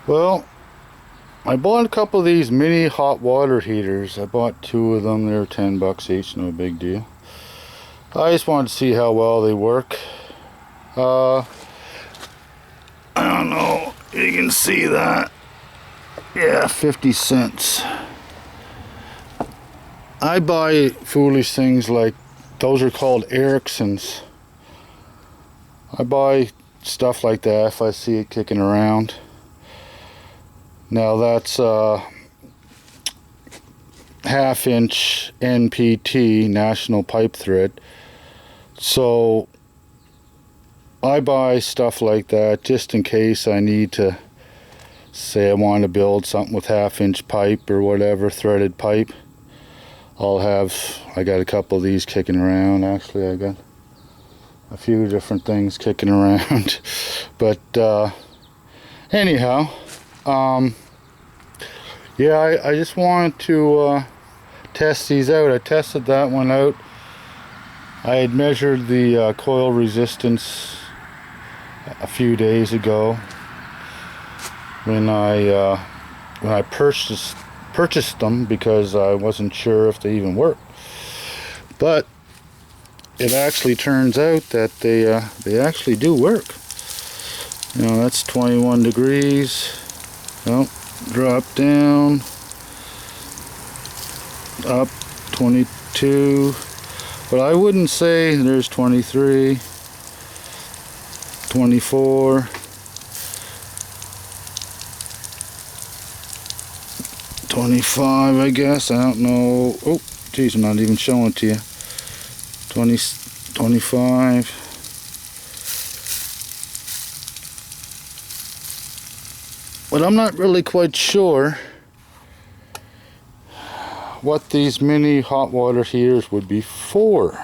Well, I bought a couple of these mini hot water heaters. I bought two of them. They're 10 bucks each, no big deal. I just wanted to see how well they work. I don't know, you can see that. Yeah, 50 cents. I buy foolish things like, those are called Ericssons. I buy stuff like that if I see it kicking around. Now that's half-inch NPT, National Pipe Thread. So I buy stuff like that just in case I need to, say I want to build something with half-inch pipe or whatever, threaded pipe. I got a couple of these kicking around. Actually, I got a few different things kicking around. But anyhow, yeah, I just wanted to test these out. I tested that one out. I had measured the coil resistance a few days ago when I purchased them, because I wasn't sure if they even worked. But it actually turns out that they actually do work. You know, that's 21 degrees. Oh, drop down, up 22. But I wouldn't say there's 23, 24, 25, I guess. I don't know. Oh, geez, I'm not even showing it to you. 20, 25. But I'm not really quite sure what these mini hot water heaters would be for.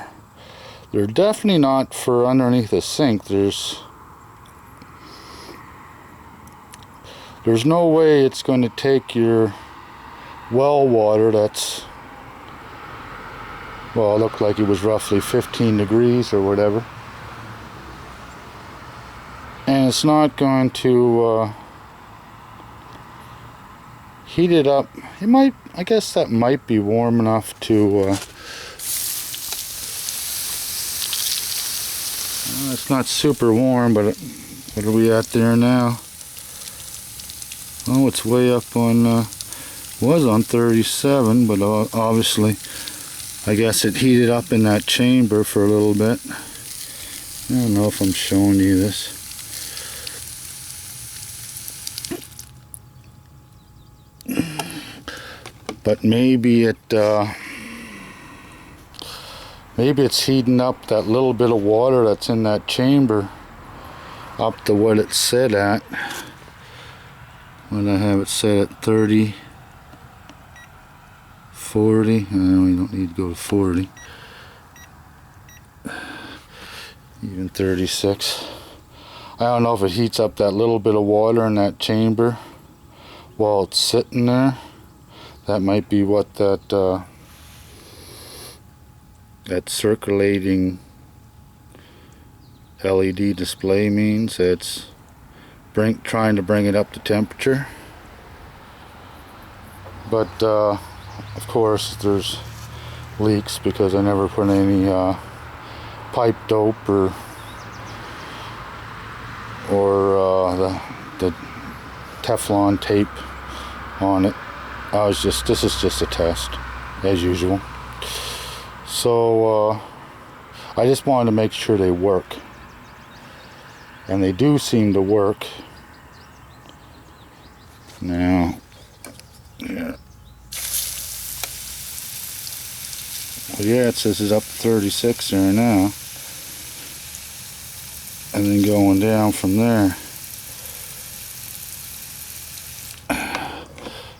They're definitely not for underneath a sink. There's no way it's going to take your well water that's, well, it looked like it was roughly 15 degrees or whatever, and it's not going to heat it up. It might, I guess that might be warm enough to it's not super warm, but what are we at there now? Oh, it's way up on was on 37, but obviously I guess it heated up in that chamber for a little bit. I don't know if I'm showing you this. But maybe it's heating up that little bit of water that's in that chamber up to what it's set at. When I have it set at 30, 40, we don't need to go to 40, even 36. I don't know if it heats up that little bit of water in that chamber while it's sitting there. That might be what that circulating LED display means. It's trying to bring it up to temperature. But of course there's leaks because I never put any pipe dope or the Teflon tape on it. This is just a test, as usual. So I just wanted to make sure they work, and they do seem to work. Now, yeah. Well, yeah, it says it's up to 36 there now, and then going down from there.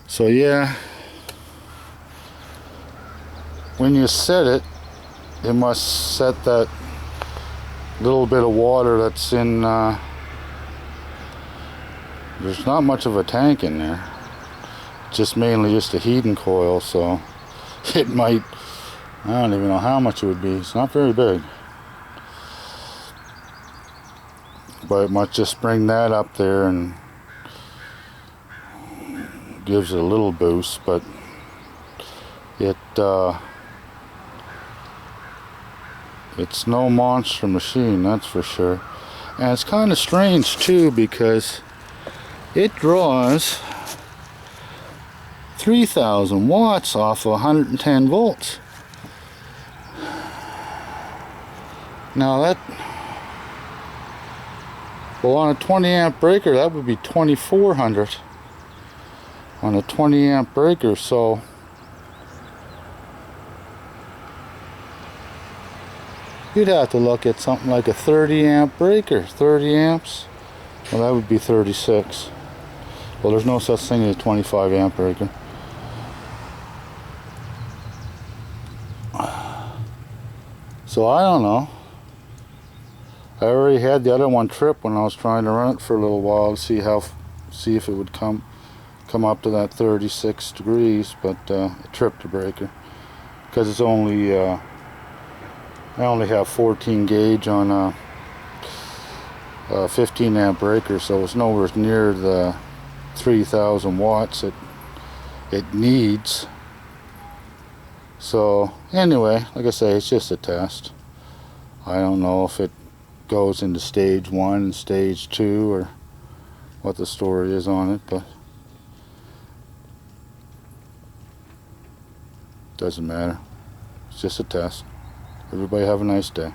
So yeah, when you set it, it must set that little bit of water that's in, there's not much of a tank in there, just mainly just a heating coil, so it might, I don't even know how much it would be. It's not very big, but it might just bring that up there, and gives it a little boost, but it's no monster machine, that's for sure. And it's kind of strange too, because it draws 3,000 watts off of 110 volts. Now that, well, on a 20 amp breaker, that would be 2,400 on a 20 amp breaker. So you'd have to look at something like a 30 amp breaker. 30 amps, well, that would be 36. Well, there's no such thing as a 25 amp breaker. So I don't know. I already had the other one trip when I was trying to run it for a little while to see if it would come up to that 36 degrees, but it tripped the breaker because it's only I only have 14 gauge on a 15 amp breaker, so it's nowhere near the 3,000 watts it needs. So anyway, like I say, it's just a test. I don't know if it goes into stage 1 and stage 2 or what the story is on it, but doesn't matter. It's just a test. Everybody have a nice day.